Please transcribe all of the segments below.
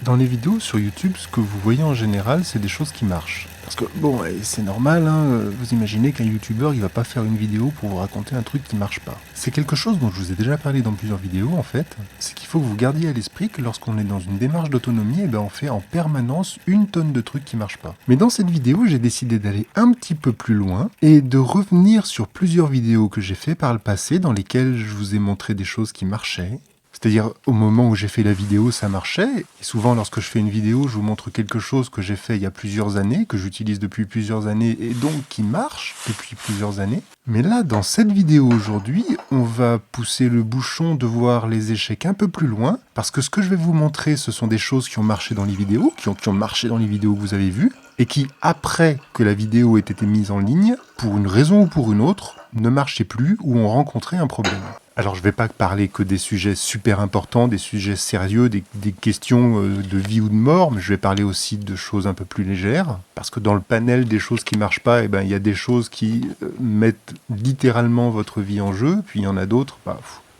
Dans les vidéos sur YouTube, ce que vous voyez en général, c'est des choses qui marchent. Parce que, bon, c'est normal, vous imaginez qu'un youtubeur, il va pas faire une vidéo pour vous raconter un truc qui marche pas. C'est quelque chose dont je vous ai déjà parlé dans plusieurs vidéos, en fait. C'est qu'il faut que vous gardiez à l'esprit que lorsqu'on est dans une démarche d'autonomie, on fait en permanence une tonne de trucs qui marchent pas. Mais dans cette vidéo, j'ai décidé d'aller un petit peu plus loin et de revenir sur plusieurs vidéos que j'ai fait par le passé dans lesquelles je vous ai montré des choses qui marchaient. C'est-à-dire, au moment où j'ai fait la vidéo, ça marchait. Et souvent, lorsque je fais une vidéo, je vous montre quelque chose que j'ai fait il y a plusieurs années, que j'utilise depuis plusieurs années, et donc qui marche depuis plusieurs années. Mais là, dans cette vidéo aujourd'hui, on va pousser le bouchon de voir les échecs un peu plus loin, parce que ce que je vais vous montrer, ce sont des choses qui ont marché dans les vidéos, qui ont marché dans les vidéos que vous avez vues, et qui, après que la vidéo ait été mise en ligne, pour une raison ou pour une autre, ne marchaient plus ou ont rencontré un problème. Alors je vais pas parler que des sujets super importants, des sujets sérieux, des questions de vie ou de mort, mais je vais parler aussi de choses un peu plus légères, parce que dans le panel des choses qui marchent pas, il y a des choses qui mettent littéralement votre vie en jeu, puis il y en a d'autres,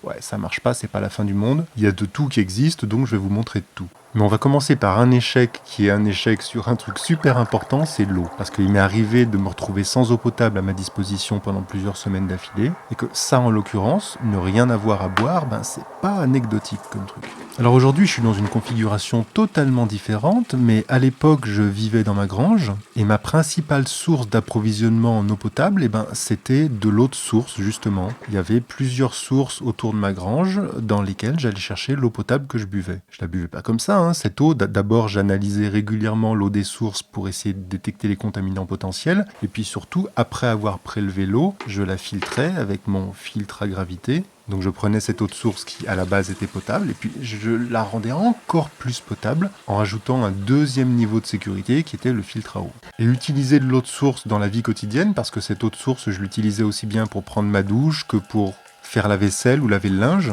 ouais, ça marche pas, c'est pas la fin du monde. Il y a de tout qui existe, donc je vais vous montrer de tout. Mais on va commencer par un échec qui est un échec sur un truc super important, c'est l'eau. Parce qu'il m'est arrivé de me retrouver sans eau potable à ma disposition pendant plusieurs semaines d'affilée, et que ça, en l'occurrence, ne rien avoir à boire, c'est pas anecdotique comme truc. Alors aujourd'hui, je suis dans une configuration totalement différente, mais à l'époque, je vivais dans ma grange, et ma principale source d'approvisionnement en eau potable, c'était de l'eau de source, justement. Il y avait plusieurs sources autour de ma grange dans lesquelles j'allais chercher l'eau potable que je buvais. Je la buvais pas comme ça, cette eau. D'abord, j'analysais régulièrement l'eau des sources pour essayer de détecter les contaminants potentiels, et puis surtout, après avoir prélevé l'eau, je la filtrais avec mon filtre à gravité. Donc je prenais cette eau de source qui à la base était potable et puis je la rendais encore plus potable en rajoutant un deuxième niveau de sécurité qui était le filtre à eau. Et utiliser de l'eau de source dans la vie quotidienne, parce que cette eau de source je l'utilisais aussi bien pour prendre ma douche que pour faire la vaisselle ou laver le linge,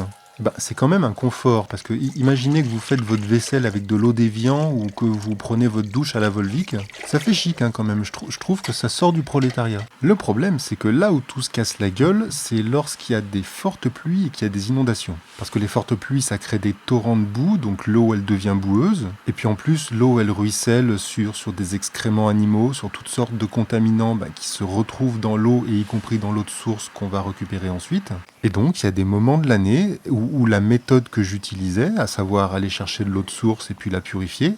c'est quand même un confort, parce que imaginez que vous faites votre vaisselle avec de l'eau d'évian ou que vous prenez votre douche à la Volvic, ça fait chic quand même, je trouve que ça sort du prolétariat. Le problème, c'est que là où tout se casse la gueule, c'est lorsqu'il y a des fortes pluies et qu'il y a des inondations. Parce que les fortes pluies, ça crée des torrents de boue, donc l'eau, elle devient boueuse, et puis en plus, l'eau, elle ruisselle sur des excréments animaux, sur toutes sortes de contaminants qui se retrouvent dans l'eau, et y compris dans l'eau de source qu'on va récupérer ensuite. Et donc, il y a des moments de l'année où la méthode que j'utilisais, à savoir aller chercher de l'eau de source et puis la purifier,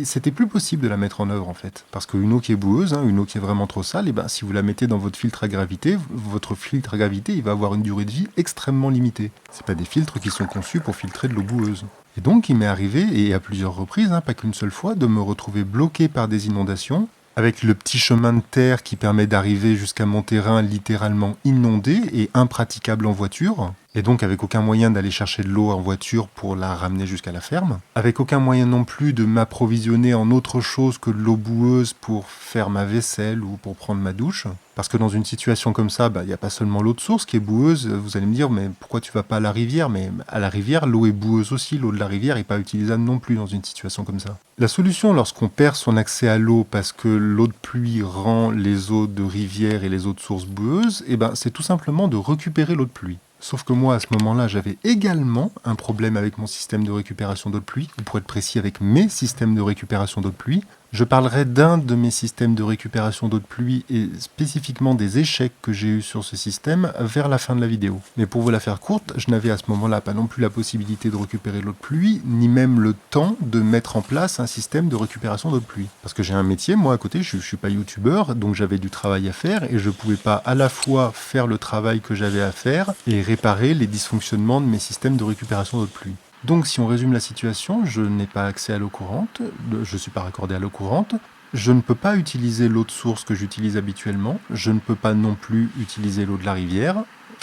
c'était plus possible de la mettre en œuvre en fait. Parce qu'une eau qui est boueuse, une eau qui est vraiment trop sale, si vous la mettez dans votre filtre à gravité, votre filtre à gravité, il va avoir une durée de vie extrêmement limitée. C'est pas des filtres qui sont conçus pour filtrer de l'eau boueuse. Et donc, il m'est arrivé, et à plusieurs reprises, pas qu'une seule fois, de me retrouver bloqué par des inondations, avec le petit chemin de terre qui permet d'arriver jusqu'à mon terrain littéralement inondé et impraticable en voiture, et donc avec aucun moyen d'aller chercher de l'eau en voiture pour la ramener jusqu'à la ferme, avec aucun moyen non plus de m'approvisionner en autre chose que de l'eau boueuse pour faire ma vaisselle ou pour prendre ma douche. Parce que dans une situation comme ça, il n'y a pas seulement l'eau de source qui est boueuse, vous allez me dire, mais pourquoi tu vas pas à la rivière? Mais à la rivière, l'eau est boueuse aussi, l'eau de la rivière n'est pas utilisable non plus dans une situation comme ça. La solution lorsqu'on perd son accès à l'eau parce que l'eau de pluie rend les eaux de rivière et les eaux de source boueuses, c'est tout simplement de récupérer l'eau de pluie. Sauf que moi, à ce moment-là, j'avais également un problème avec mon système de récupération d'eau de pluie, ou pour être précis, avec mes systèmes de récupération d'eau de pluie. Je parlerai d'un de mes systèmes de récupération d'eau de pluie et spécifiquement des échecs que j'ai eus sur ce système vers la fin de la vidéo. Mais pour vous la faire courte, je n'avais à ce moment-là pas non plus la possibilité de récupérer l'eau de pluie, ni même le temps de mettre en place un système de récupération d'eau de pluie. Parce que j'ai un métier, moi à côté, je suis pas youtubeur, donc j'avais du travail à faire et je pouvais pas à la fois faire le travail que j'avais à faire et réparer les dysfonctionnements de mes systèmes de récupération d'eau de pluie. Donc si on résume la situation, je n'ai pas accès à l'eau courante, je ne suis pas raccordé à l'eau courante, je ne peux pas utiliser l'eau de source que j'utilise habituellement, je ne peux pas non plus utiliser l'eau de la rivière,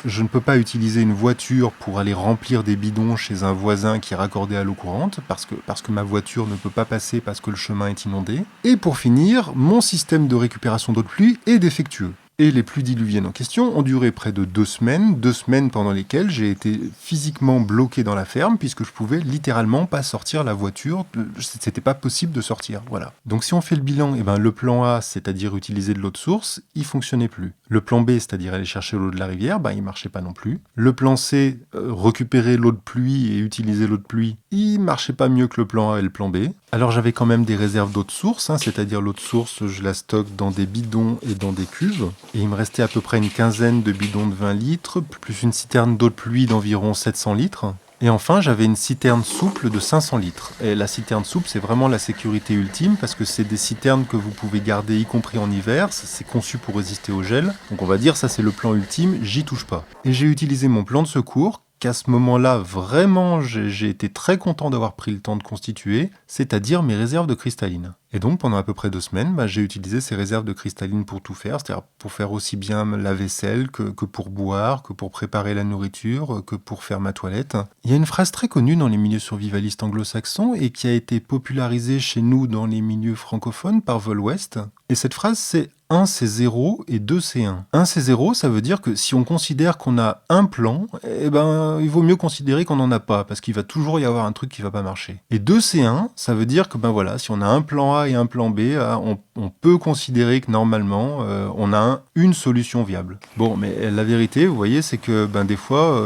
je ne peux pas utiliser une voiture pour aller remplir des bidons chez un voisin qui est raccordé à l'eau courante, parce que ma voiture ne peut pas passer parce que le chemin est inondé. Et pour finir, mon système de récupération d'eau de pluie est défectueux. Et les pluies diluviennes en question ont duré près de 2 semaines pendant lesquelles j'ai été physiquement bloqué dans la ferme puisque je pouvais littéralement pas sortir la voiture, c'était pas possible de sortir, voilà. Donc si on fait le bilan, eh ben, le plan A, c'est-à-dire utiliser de l'eau de source, il fonctionnait plus. Le plan B, c'est-à-dire aller chercher l'eau de la rivière, ben, il marchait pas non plus. Le plan C, récupérer l'eau de pluie et utiliser l'eau de pluie, il marchait pas mieux que le plan A et le plan B. Alors j'avais quand même des réserves d'eau de source, c'est-à-dire l'eau de source, je la stocke dans des bidons et dans des cuves. Et il me restait à peu près une quinzaine de bidons de 20 litres, plus une citerne d'eau de pluie d'environ 700 litres. Et enfin, j'avais une citerne souple de 500 litres. Et la citerne souple, c'est vraiment la sécurité ultime parce que c'est des citernes que vous pouvez garder y compris en hiver. C'est conçu pour résister au gel. Donc on va dire ça c'est le plan ultime, j'y touche pas. Et j'ai utilisé mon plan de secours qu'à ce moment-là, vraiment, j'ai été très content d'avoir pris le temps de constituer, c'est-à-dire mes réserves de cristalline. Et donc, pendant à peu près 2 semaines, j'ai utilisé ces réserves de cristalline pour tout faire, c'est-à-dire pour faire aussi bien la vaisselle que pour boire, que pour préparer la nourriture, que pour faire ma toilette. Il y a une phrase très connue dans les milieux survivalistes anglo-saxons et qui a été popularisée chez nous dans les milieux francophones par Vol West. Et cette phrase, c'est 1 c'est 0 et 2 c'est 1. 1 c'est 0, ça veut dire que si on considère qu'on a un plan, eh ben, il vaut mieux considérer qu'on n'en a pas, parce qu'il va toujours y avoir un truc qui va pas marcher. Et 2 c'est 1, ça veut dire que ben voilà, si on a un plan A et un plan B, on peut considérer que normalement, on a une solution viable. Bon, mais la vérité, vous voyez, c'est que ben, des fois,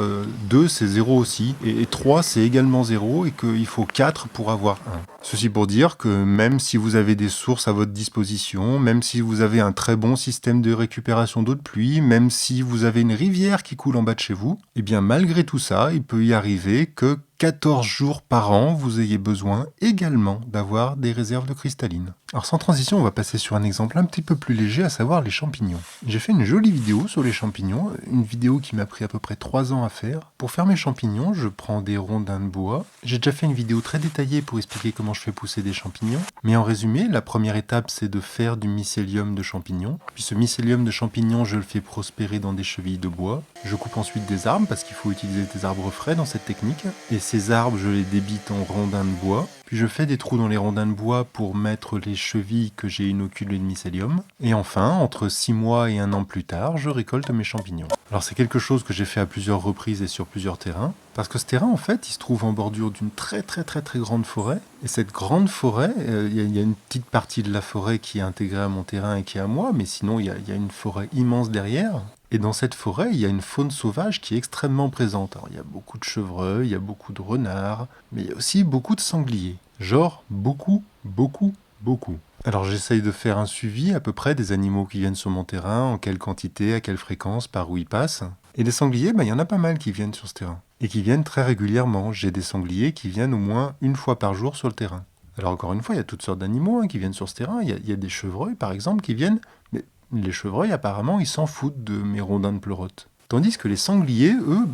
2 c'est 0 aussi, et 3 c'est également 0, et qu'il faut 4 pour avoir 1. Ceci pour dire que même si vous avez des sources à votre disposition, même si vous avez un très bon système de récupération d'eau de pluie, même si vous avez une rivière qui coule en bas de chez vous, eh bien malgré tout ça, il peut y arriver que 14 jours par an, vous ayez besoin également d'avoir des réserves de cristalline. Alors sans transition, on va passer sur un exemple un petit peu plus léger, à savoir les champignons. J'ai fait une jolie vidéo sur les champignons, une vidéo qui m'a pris à peu près 3 ans à faire. Pour faire mes champignons, je prends des rondins de bois. J'ai déjà fait une vidéo très détaillée pour expliquer comment je fais pousser des champignons. Mais en résumé, la première étape, c'est de faire du mycélium de champignons. Puis ce mycélium de champignons, je le fais prospérer dans des chevilles de bois. Je coupe ensuite des arbres, parce qu'il faut utiliser des arbres frais dans cette technique. Et ces arbres, je les débite en rondins de bois. Puis je fais des trous dans les rondins de bois pour mettre les chevilles que j'ai inoculées de mycélium. Et enfin, entre 6 mois et 1 an plus tard, je récolte mes champignons. Alors c'est quelque chose que j'ai fait à plusieurs reprises et sur plusieurs terrains. Parce que ce terrain, en fait, il se trouve en bordure d'une très grande forêt. Et cette grande forêt, il y a une petite partie de la forêt qui est intégrée à mon terrain et qui est à moi. Mais sinon, il y a une forêt immense derrière. Et dans cette forêt, il y a une faune sauvage qui est extrêmement présente. Alors, il y a beaucoup de chevreuils, il y a beaucoup de renards, mais il y a aussi beaucoup de sangliers. Genre beaucoup. Alors j'essaye de faire un suivi à peu près des animaux qui viennent sur mon terrain, en quelle quantité, à quelle fréquence, par où ils passent. Et des sangliers, il y en a pas mal qui viennent sur ce terrain. Et qui viennent très régulièrement. J'ai des sangliers qui viennent au moins 1 fois par jour sur le terrain. Alors encore une fois, il y a toutes sortes d'animaux qui viennent sur ce terrain. Il y a des chevreuils par exemple qui viennent... Les chevreuils, apparemment, ils s'en foutent de mes rondins de pleurote. Tandis que les sangliers, eux,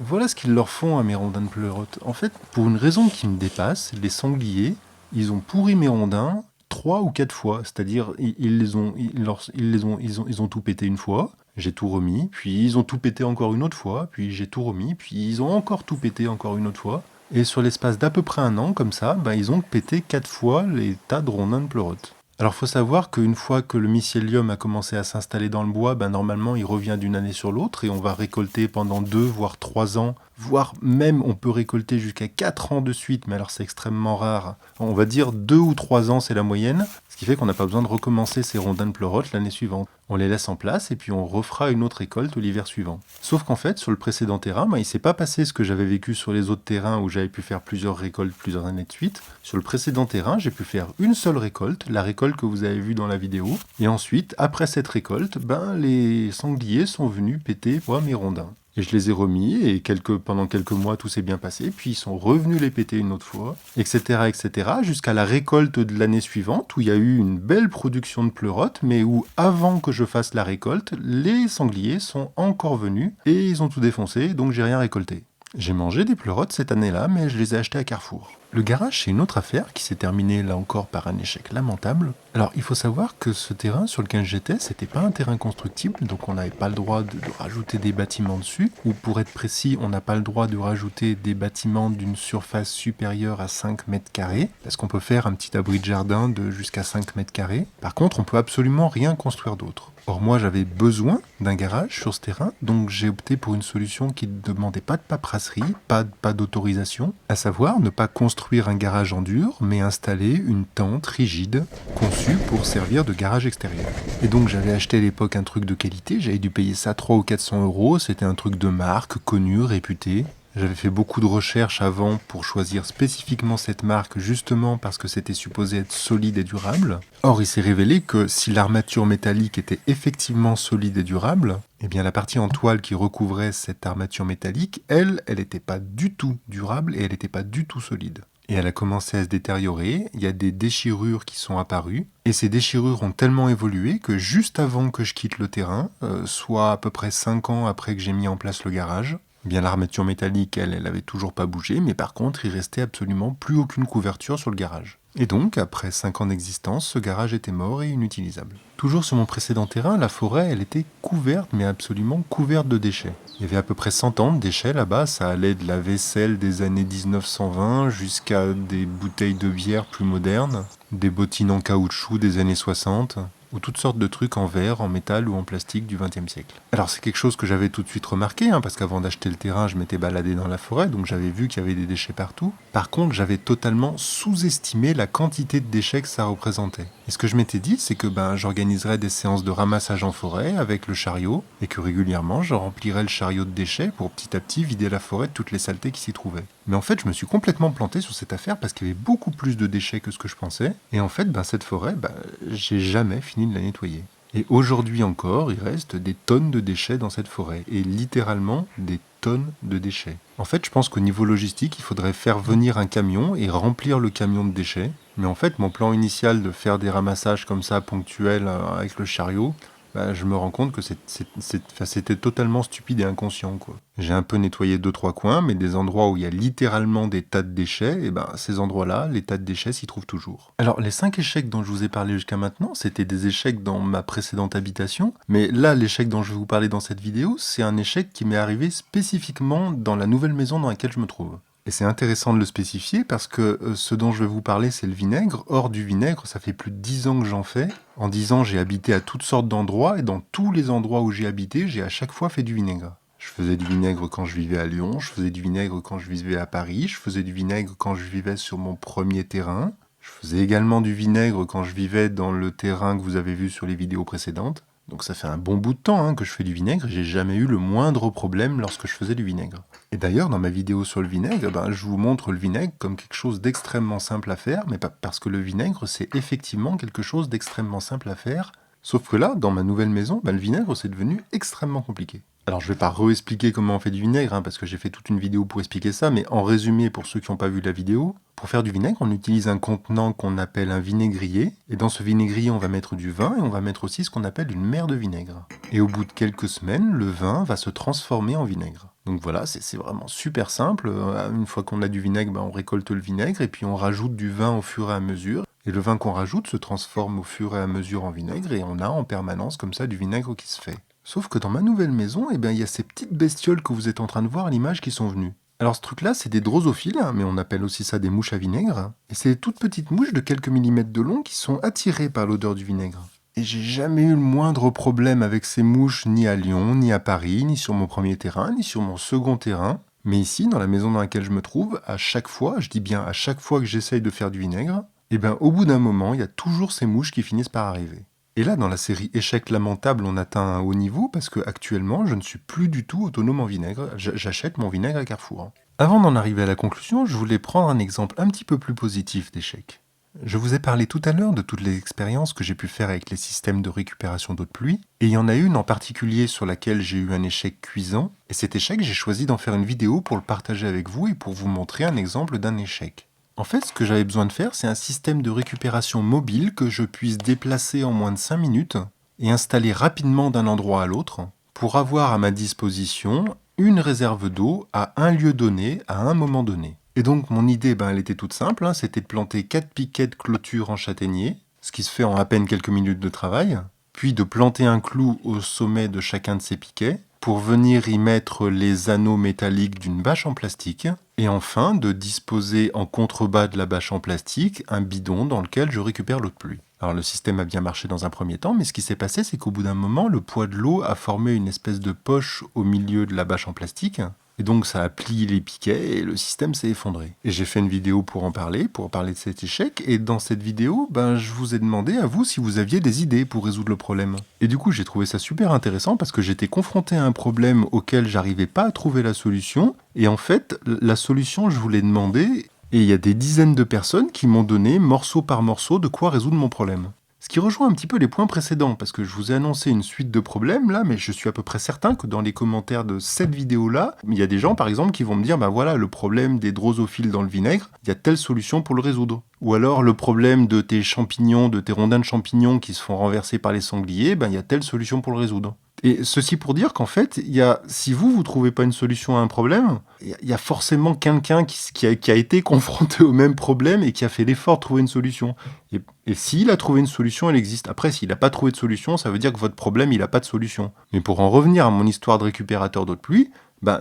voilà ce qu'ils leur font à mes rondins de pleurote. En fait, pour une raison qui me dépasse, les sangliers, ils ont pourri mes rondins 3 ou 4 fois. C'est-à-dire, ils ont tout pété une fois, j'ai tout remis, puis ils ont tout pété encore une autre fois, puis j'ai tout remis, puis ils ont encore tout pété encore une autre fois. Et sur l'espace d'à peu près 1 an, comme ça, ils ont pété 4 fois les tas de rondins de pleurote. Alors faut savoir qu'une fois que le mycélium a commencé à s'installer dans le bois, normalement il revient d'une année sur l'autre et on va récolter pendant 2 voire 3 ans, voire même on peut récolter jusqu'à 4 ans de suite, mais alors c'est extrêmement rare. On va dire 2 ou 3 ans c'est la moyenne, ce qui fait qu'on n'a pas besoin de recommencer ces rondins de pleurote l'année suivante. On les laisse en place et puis on refera une autre récolte l'hiver suivant. Sauf qu'en fait, sur le précédent terrain, il ne s'est pas passé ce que j'avais vécu sur les autres terrains où j'avais pu faire plusieurs récoltes plusieurs années de suite. Sur le précédent terrain, j'ai pu faire une seule récolte, la récolte que vous avez vue dans la vidéo. Et ensuite, après cette récolte, les sangliers sont venus péter mes rondins. Et je les ai remis, et pendant quelques mois, tout s'est bien passé, puis ils sont revenus les péter une autre fois, etc., jusqu'à la récolte de l'année suivante, où il y a eu une belle production de pleurotes, mais où, avant que je fasse la récolte, les sangliers sont encore venus, et ils ont tout défoncé, donc j'ai rien récolté. J'ai mangé des pleurotes cette année-là, mais je les ai achetées à Carrefour. Le garage, c'est une autre affaire qui s'est terminée là encore par un échec lamentable. Alors, il faut savoir que ce terrain sur lequel j'étais, c'était pas un terrain constructible, donc on n'avait pas le droit de rajouter des bâtiments dessus, ou pour être précis, on n'a pas le droit de rajouter des bâtiments d'une surface supérieure à 5 mètres carrés, parce qu'on peut faire un petit abri de jardin de jusqu'à 5 mètres carrés. Par contre, on peut absolument rien construire d'autre. Or moi j'avais besoin d'un garage sur ce terrain, donc j'ai opté pour une solution qui ne demandait pas de paperasserie, pas d'autorisation, à savoir ne pas construire un garage en dur, mais installer une tente rigide conçue pour servir de garage extérieur. Et donc j'avais acheté à l'époque un truc de qualité, j'avais dû payer ça 300 ou 400 €, c'était un truc de marque, connu, réputé. J'avais fait beaucoup de recherches avant pour choisir spécifiquement cette marque justement parce que c'était supposé être solide et durable. Or, il s'est révélé que si l'armature métallique était effectivement solide et durable, eh bien la partie en toile qui recouvrait cette armature métallique, elle n'était pas du tout durable et elle n'était pas du tout solide. Et elle a commencé à se détériorer, il y a des déchirures qui sont apparues, et ces déchirures ont tellement évolué que juste avant que je quitte le terrain, soit à peu près 5 ans après que j'ai mis en place le garage, eh bien l'armature métallique, elle avait toujours pas bougé, mais par contre, il restait absolument plus aucune couverture sur le garage. Et donc, après 5 ans d'existence, ce garage était mort et inutilisable. Toujours sur mon précédent terrain, la forêt, elle était couverte, mais absolument couverte de déchets. Il y avait à peu près 100 ans de déchets là-bas, ça allait de la vaisselle des années 1920 jusqu'à des bouteilles de bière plus modernes, des bottines en caoutchouc des années 60, ou toutes sortes de trucs en verre, en métal ou en plastique du XXe siècle. Alors c'est quelque chose que j'avais tout de suite remarqué, parce qu'avant d'acheter le terrain, je m'étais baladé dans la forêt, donc j'avais vu qu'il y avait des déchets partout. Par contre, j'avais totalement sous-estimé la quantité de déchets que ça représentait. Et ce que je m'étais dit, c'est que j'organiserais des séances de ramassage en forêt avec le chariot, et que régulièrement, je remplirais le chariot de déchets pour petit à petit vider la forêt de toutes les saletés qui s'y trouvaient. Mais en fait, je me suis complètement planté sur cette affaire parce qu'il y avait beaucoup plus de déchets que ce que je pensais. Et en fait, cette forêt, j'ai jamais fini de la nettoyer. Et aujourd'hui encore, il reste des tonnes de déchets dans cette forêt. Et littéralement, des tonnes de déchets. En fait, je pense qu'au niveau logistique, il faudrait faire venir un camion et remplir le camion de déchets. Mais en fait, mon plan initial de faire des ramassages comme ça, ponctuels, avec le chariot, je me rends compte que c'était totalement stupide et inconscient, quoi. J'ai un peu nettoyé 2-3 coins, mais des endroits où il y a littéralement des tas de déchets, et ces endroits-là, les tas de déchets s'y trouvent toujours. Alors, les 5 échecs dont je vous ai parlé jusqu'à maintenant, c'était des échecs dans ma précédente habitation, mais là, l'échec dont je vais vous parler dans cette vidéo, c'est un échec qui m'est arrivé spécifiquement dans la nouvelle maison dans laquelle je me trouve. Et c'est intéressant de le spécifier parce que ce dont je vais vous parler, c'est le vinaigre. Or, du vinaigre, ça fait plus de 10 ans que j'en fais. En 10 ans, j'ai habité à toutes sortes d'endroits et dans tous les endroits où j'ai habité, j'ai à chaque fois fait du vinaigre. Je faisais du vinaigre quand je vivais à Lyon, je faisais du vinaigre quand je vivais à Paris, je faisais du vinaigre quand je vivais sur mon premier terrain. Je faisais également du vinaigre quand je vivais dans le terrain que vous avez vu sur les vidéos précédentes. Donc ça fait un bon bout de temps que je fais du vinaigre et j'ai jamais eu le moindre problème lorsque je faisais du vinaigre. Et d'ailleurs, dans ma vidéo sur le vinaigre, je vous montre le vinaigre comme quelque chose d'extrêmement simple à faire, mais pas parce que le vinaigre, c'est effectivement quelque chose d'extrêmement simple à faire. Sauf que là, dans ma nouvelle maison, le vinaigre, c'est devenu extrêmement compliqué. Alors je vais pas réexpliquer comment on fait du vinaigre, parce que j'ai fait toute une vidéo pour expliquer ça, mais en résumé, pour ceux qui n'ont pas vu la vidéo, pour faire du vinaigre, on utilise un contenant qu'on appelle un vinaigrier, et dans ce vinaigrier, on va mettre du vin, et on va mettre aussi ce qu'on appelle une mer de vinaigre. Et au bout de quelques semaines, le vin va se transformer en vinaigre. Donc voilà, c'est vraiment super simple. Une fois qu'on a du vinaigre, on récolte le vinaigre, et puis on rajoute du vin au fur et à mesure. Et le vin qu'on rajoute se transforme au fur et à mesure en vinaigre, et on a en permanence comme ça du vinaigre qui se fait. Sauf que dans ma nouvelle maison, il y a ces petites bestioles que vous êtes en train de voir à l'image qui sont venues. Alors ce truc-là, c'est des drosophiles, mais on appelle aussi ça des mouches à vinaigre. Et c'est des toutes petites mouches de quelques millimètres de long qui sont attirées par l'odeur du vinaigre. Et j'ai jamais eu le moindre problème avec ces mouches, ni à Lyon, ni à Paris, ni sur mon premier terrain, ni sur mon second terrain. Mais ici, dans la maison dans laquelle je me trouve, à chaque fois, je dis bien à chaque fois que j'essaye de faire du vinaigre, au bout d'un moment, il y a toujours ces mouches qui finissent par arriver. Et là, dans la série Échecs lamentables, on atteint un haut niveau parce que actuellement, je ne suis plus du tout autonome en vinaigre. J'achète mon vinaigre à Carrefour. Avant d'en arriver à la conclusion, je voulais prendre un exemple un petit peu plus positif d'échec. Je vous ai parlé tout à l'heure de toutes les expériences que j'ai pu faire avec les systèmes de récupération d'eau de pluie, et il y en a une en particulier sur laquelle j'ai eu un échec cuisant, et cet échec, j'ai choisi d'en faire une vidéo pour le partager avec vous et pour vous montrer un exemple d'un échec. En fait, ce que j'avais besoin de faire, c'est un système de récupération mobile que je puisse déplacer en moins de 5 minutes et installer rapidement d'un endroit à l'autre pour avoir à ma disposition une réserve d'eau à un lieu donné, à un moment donné. Et donc mon idée, elle était toute simple, c'était de planter 4 piquets de clôture en châtaignier, ce qui se fait en à peine quelques minutes de travail, puis de planter un clou au sommet de chacun de ces piquets pour venir y mettre les anneaux métalliques d'une bâche en plastique, et enfin de disposer en contrebas de la bâche en plastique un bidon dans lequel je récupère l'eau de pluie. Alors le système a bien marché dans un premier temps, mais ce qui s'est passé, c'est qu'au bout d'un moment, le poids de l'eau a formé une espèce de poche au milieu de la bâche en plastique, et donc ça a plié les piquets et le système s'est effondré. Et j'ai fait une vidéo pour parler de cet échec, et dans cette vidéo, je vous ai demandé à vous si vous aviez des idées pour résoudre le problème. Et du coup, j'ai trouvé ça super intéressant parce que j'étais confronté à un problème auquel j'arrivais pas à trouver la solution, et en fait, la solution, je vous l'ai demandé, et il y a des dizaines de personnes qui m'ont donné, morceau par morceau, de quoi résoudre mon problème. Ce qui rejoint un petit peu les points précédents, parce que je vous ai annoncé une suite de problèmes là, mais je suis à peu près certain que dans les commentaires de cette vidéo-là, il y a des gens par exemple qui vont me dire, voilà, le problème des drosophiles dans le vinaigre, il y a telle solution pour le résoudre. Ou alors le problème de tes champignons, de tes rondins de champignons qui se font renverser par les sangliers, il y a telle solution pour le résoudre. Et ceci pour dire qu'en fait, si vous trouvez pas une solution à un problème, il y a forcément quelqu'un qui a été confronté au même problème et qui a fait l'effort de trouver une solution. Et s'il a trouvé une solution, elle existe. Après, s'il n'a pas trouvé de solution, ça veut dire que votre problème, il n'a pas de solution. Mais pour en revenir à mon histoire de récupérateur d'eau de pluie,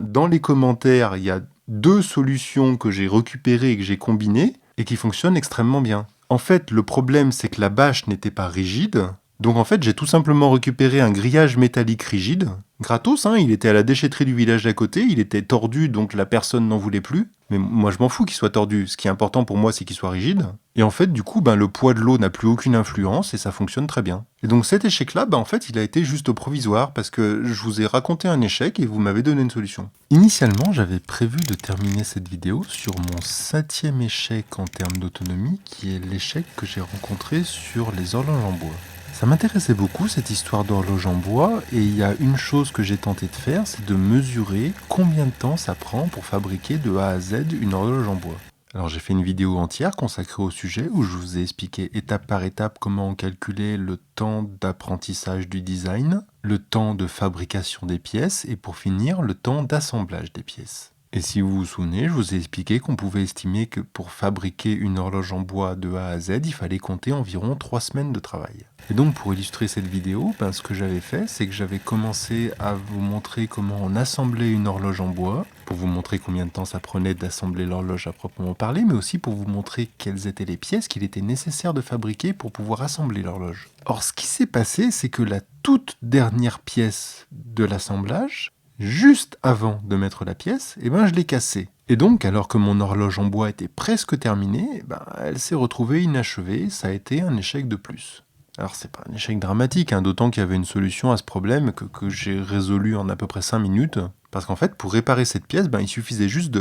dans les commentaires, il y a 2 solutions que j'ai récupérées et que j'ai combinées et qui fonctionnent extrêmement bien. En fait, le problème, c'est que la bâche n'était pas rigide. Donc en fait, j'ai tout simplement récupéré un grillage métallique rigide, gratos, il était à la déchetterie du village d'à côté, il était tordu, donc la personne n'en voulait plus. Mais moi, je m'en fous qu'il soit tordu. Ce qui est important pour moi, c'est qu'il soit rigide. Et en fait, du coup, le poids de l'eau n'a plus aucune influence et ça fonctionne très bien. Et donc cet échec-là, en fait, il a été juste au provisoire parce que je vous ai raconté un échec et vous m'avez donné une solution. Initialement, j'avais prévu de terminer cette vidéo sur mon 7e échec en termes d'autonomie, qui est l'échec que j'ai rencontré sur les horloges en bois. Ça m'intéressait beaucoup cette histoire d'horloge en bois et il y a une chose que j'ai tenté de faire, c'est de mesurer combien de temps ça prend pour fabriquer de A à Z une horloge en bois. Alors j'ai fait une vidéo entière consacrée au sujet où je vous ai expliqué étape par étape comment on calculait le temps d'apprentissage du design, le temps de fabrication des pièces et pour finir le temps d'assemblage des pièces. Et si vous vous souvenez, je vous ai expliqué qu'on pouvait estimer que pour fabriquer une horloge en bois de A à Z, il fallait compter environ 3 semaines de travail. Et donc pour illustrer cette vidéo, ce que j'avais fait, c'est que j'avais commencé à vous montrer comment on assemblait une horloge en bois, pour vous montrer combien de temps ça prenait d'assembler l'horloge à proprement parler, mais aussi pour vous montrer quelles étaient les pièces qu'il était nécessaire de fabriquer pour pouvoir assembler l'horloge. Or ce qui s'est passé, c'est que la toute dernière pièce de l'assemblage, juste avant de mettre la pièce, je l'ai cassée. Et donc, alors que mon horloge en bois était presque terminée, elle s'est retrouvée inachevée, ça a été un échec de plus. Alors c'est pas un échec dramatique, d'autant qu'il y avait une solution à ce problème que j'ai résolu en à peu près 5 minutes. Parce qu'en fait, pour réparer cette pièce, il suffisait juste de